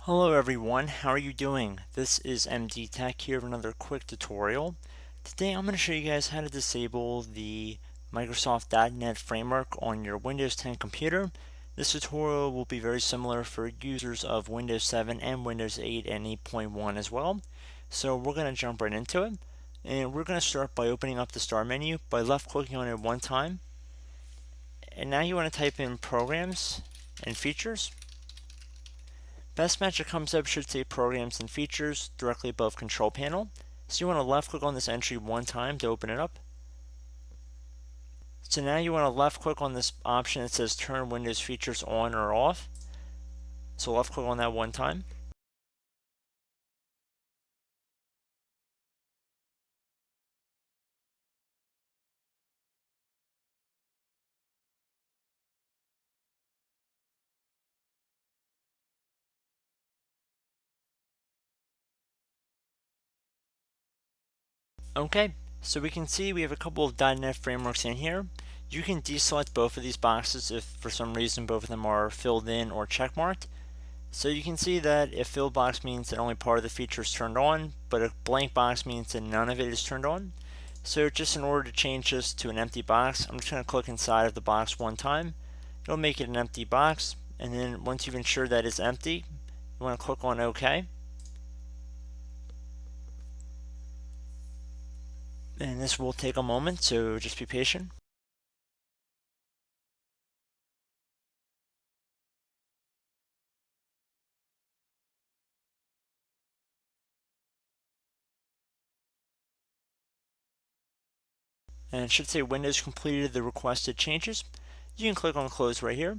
Hello everyone, how are you doing? This is MD Tech here with another quick tutorial. Today I'm going to show you guys how to disable the Microsoft .NET framework on your Windows 10 computer. This tutorial will be very similar for users of Windows 7 and Windows 8 and 8.1 as well. So we're going to jump right into it. And we're going to start by opening up the Start menu by left clicking on it one time. And now you want to type in Programs and Features. Best match that comes up should say Programs and Features directly above Control Panel. So you want to left click on this entry one time to open it up. So now you want to left click on this option that says Turn Windows Features on or off. So left click on that one time. Okay, so we can see we have a couple of .NET frameworks in here. You can deselect both of these boxes if for some reason both of them are filled in or checkmarked. So you can see that a filled box means that only part of the feature is turned on, but a blank box means that none of it is turned on. So just in order to change this to an empty box, I'm just going to click inside of the box one time. It'll make it an empty box, and then once you've ensured that it's empty, you want to click on OK. And this will take a moment, so just be patient. And it should say Windows completed the requested changes. You can click on Close right here.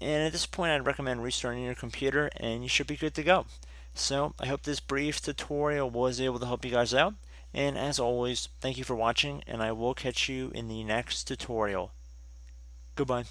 And at this point, I'd recommend restarting your computer and you should be good to go. So I hope this brief tutorial was able to help you guys out. And as always, thank you for watching, and I will catch you in the next tutorial. Goodbye.